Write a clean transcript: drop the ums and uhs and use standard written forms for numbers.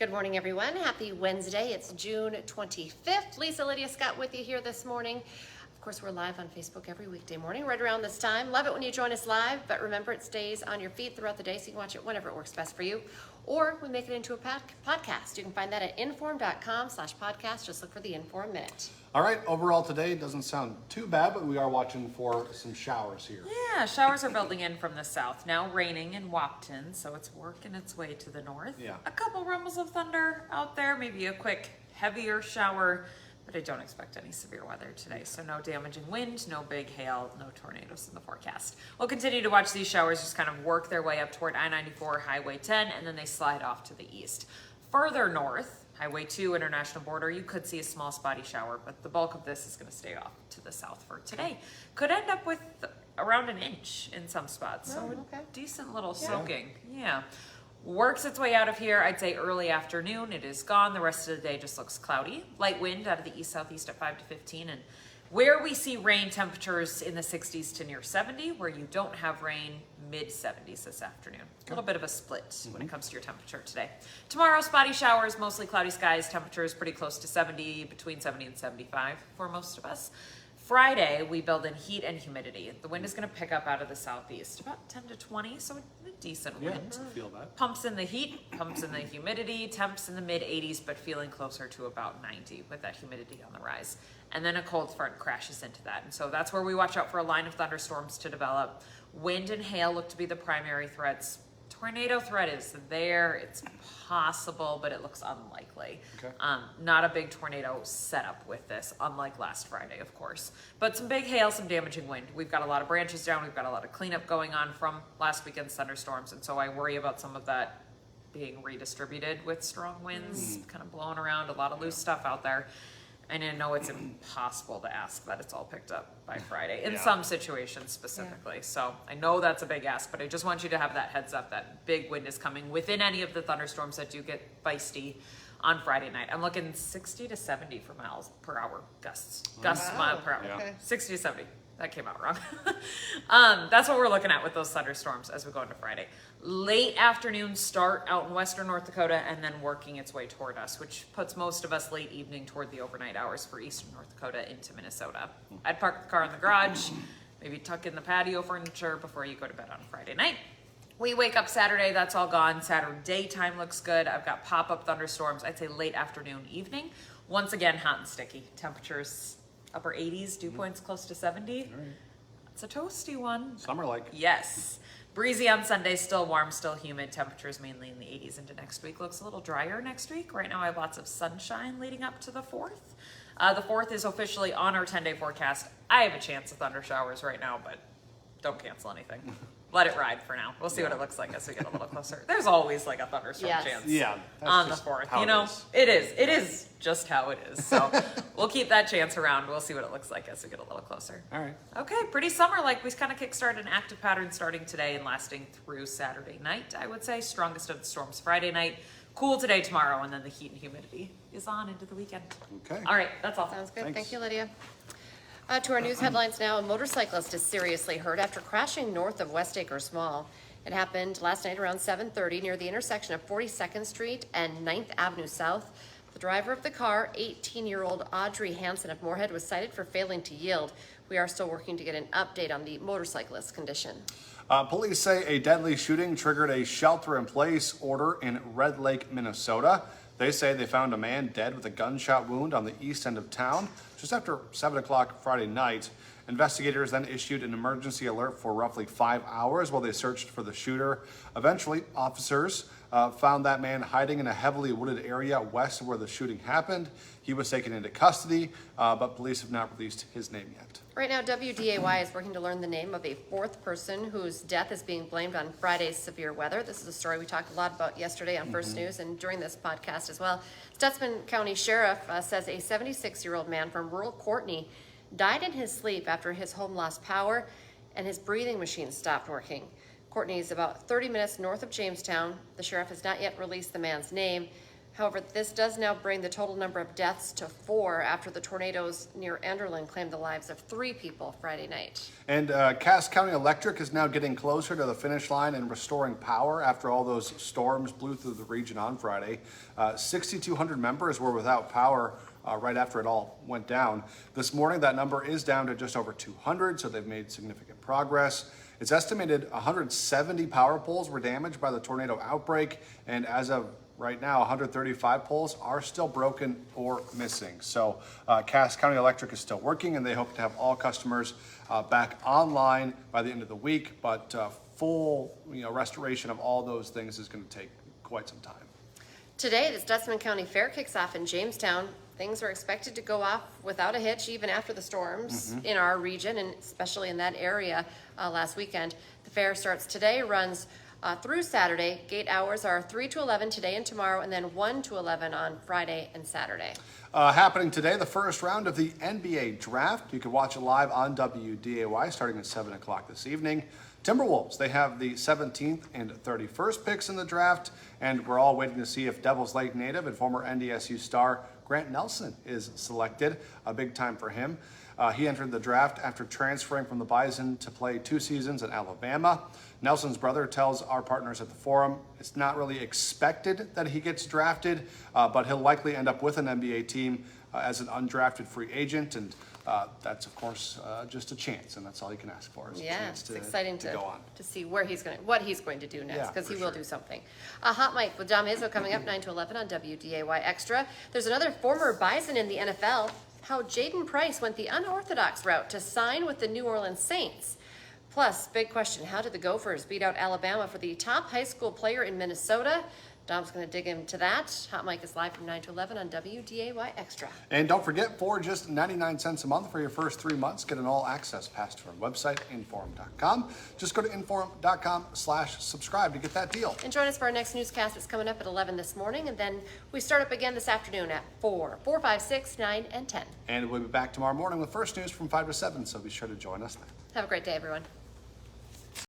Good morning, everyone. Happy Wednesday. It's June 25th. Lisa, Lydia, Scott with you here this morning. Of course, we're live on Facebook every weekday morning, right around this time. Love it when you join us live, but remember it stays on your feed throughout the day so you can watch it whenever it works best for you. Or we make it into a podcast. You can find that at inform.com/podcast. Just look for the Inform Minute. All right, overall today doesn't sound too bad, but we are watching for some showers here. Yeah, showers are building in from the south. Now raining in Wapton, so it's working its way to the north. Yeah. A couple rumbles of thunder out there, maybe a quick, heavier shower, but I don't expect any severe weather today. So no damaging wind, no big hail, no tornadoes in the forecast. We'll continue to watch these showers just kind of work their way up toward I-94, Highway 10, and then they slide off to the east. Further north, Highway 2, International Border, you could see a small spotty shower, but the bulk of this is going to stay off to the south for today. Could end up with around an inch in some spots, so a decent little soaking. Yeah. Works its way out of here, I'd say early afternoon. It is gone. The rest of the day just looks cloudy. Light wind out of the east-southeast at 5 to 15, and where we see rain, temperatures in the 60s to near 70, where you don't have rain, mid-70s this afternoon. A little bit of a split when it comes to your temperature today. Tomorrow, spotty showers, mostly cloudy skies, temperatures pretty close to 70, between 70 and 75 for most of us. Friday, we build in heat and humidity. The wind is going to pick up out of the southeast, about 10 to 20, so a decent wind. Yeah, doesn't feel bad. Pumps in the heat, pumps in the humidity, temps in the mid-80s, but feeling closer to about 90 with that humidity on the rise. And then a cold front crashes into that. And so that's where we watch out for a line of thunderstorms to develop. Wind and hail look to be the primary threats. Tornado threat is there. It's possible, but it looks unlikely. Okay. Not a big tornado setup with this, unlike last Friday, of course. But some big hail, some damaging wind. We've got a lot of branches down. We've got a lot of cleanup going on from last weekend's thunderstorms. And so I worry about some of that being redistributed with strong winds, kind of blowing around, a lot of loose stuff out there. And I know it's impossible to ask that it's all picked up by Friday in some situations specifically. So I know that's a big ask, but I just want you to have that heads up that big wind is coming within any of the thunderstorms that do get feisty on Friday night. I'm looking 60 to 70 for miles per hour gusts. Gusts mile per hour. Yeah. 60 to 70. That came out wrong. That's what we're looking at with those thunderstorms as we go into Friday. Late afternoon start out in western North Dakota and then working its way toward us, which puts most of us late evening toward the overnight hours for eastern North Dakota into Minnesota. I'd park the car in the garage, maybe tuck in the patio furniture before you go to bed on Friday night. We wake up Saturday, that's all gone. Saturday time looks good. I've got pop-up thunderstorms, I'd say late afternoon, evening. Once again, hot and sticky. Temperatures upper 80s, dew points close to 70. All right. It's a toasty one. Summer-like. Yes. Breezy on Sunday, still warm, still humid. Temperatures mainly in the 80s into next week. Looks a little drier next week. Right now I have lots of sunshine leading up to the 4th. The 4th is officially on our 10-day forecast. I have a chance of thunder showers right now, but don't cancel anything. Let it ride for now. We'll see what it looks like as we get a little closer. There's always like a thunderstorm chance Yeah, that's on the just 4th. how You know, it it is just how it is. So we'll keep that chance around. We'll see what it looks like as we get a little closer. All right. Okay, pretty summer-like. We kind of kickstarted an active pattern starting today and lasting through Saturday night, I would say. Strongest of the storms Friday night. Cool today, tomorrow, and then the heat and humidity is on into the weekend. Okay. All right, that's all. Sounds good. Thanks. Thank you, Lydia. To our news headlines now. A motorcyclist is seriously hurt after crashing north of West Acres Mall. It happened last night around 7:30 near the intersection of 42nd Street and 9th Avenue South. The driver of the car, 18-year-old Audrey Hansen of Moorhead, was cited for failing to yield. We are still working to get an update on the motorcyclist's condition. Police say a deadly shooting triggered a shelter-in-place order in Red Lake, Minnesota. They say they found a man dead with a gunshot wound on the east end of town just after 7 o'clock Friday night. Investigators then issued an emergency alert for roughly 5 hours while they searched for the shooter. Eventually, officers found that man hiding in a heavily wooded area west of where the shooting happened. He was taken into custody, but police have not released his name yet. Right now, WDAY is working to learn the name of a fourth person whose death is being blamed on Friday's severe weather. This is a story we talked a lot about yesterday on First News and during this podcast as well. Stutzman County Sheriff says a 76-year-old man from rural Courtney died in his sleep after his home lost power and his breathing machine stopped working. Courtney is about 30 minutes north of Jamestown. The sheriff has not yet released the man's name. However, this does now bring the total number of deaths to 4 after the tornadoes near Enderlin claimed the lives of 3 people Friday night. And Cass County Electric is now getting closer to the finish line and restoring power after all those storms blew through the region on Friday. 6,200 members were without power right after it all went down. This morning, that number is down to just over 200, so they've made significant progress. It's estimated 170 power poles were damaged by the tornado outbreak, and as of right now, 135 poles are still broken or missing. So Cass County Electric is still working, and they hope to have all customers back online by the end of the week, but full restoration of all those things is going to take quite some time. Today, the Stutzman County Fair kicks off in Jamestown. Things are expected to go off without a hitch, even after the storms in our region, and especially in that area last weekend. The fair starts today, runs through Saturday. Gate hours are 3 to 11 today and tomorrow, and then 1 to 11 on Friday and Saturday. Happening today, the first round of the NBA draft. You can watch it live on WDAY starting at 7 o'clock this evening. Timberwolves, they have the 17th and 31st picks in the draft, and we're all waiting to see if Devils Lake native and former NDSU star Grant Nelson is selected. A big time for him. He entered the draft after transferring from the Bison to play 2 seasons in Alabama. Nelson's brother tells our partners at the forum it's not really expected that he gets drafted, but he'll likely end up with an NBA team as an undrafted free agent, and that's of course just a chance, and that's all you can ask for. Is a chance It's exciting to go on. to see what he's going to do next, Yeah, because he for will sure. do something. Hot Mic with Dom Izzo coming up 9 to 11 on WDAY Extra. There's another former Bison in the NFL. How Jaden Price went the unorthodox route to sign with the New Orleans Saints. Plus, big question, how did the Gophers beat out Alabama for the top high school player in Minnesota? Dom's going to dig into that. Hot Mic is live from 9 to 11 on WDAY Extra. And don't forget, for just 99 cents a month for your first 3 months, get an all-access pass to our website, inforum.com. Just go to inforum.com/subscribe to get that deal. And join us for our next newscast. It's coming up at 11 this morning, and then we start up again this afternoon at 4, 5, 6, 9, and 10. And we'll be back tomorrow morning with First News from 5 to 7, so be sure to join us then. Have a great day, everyone.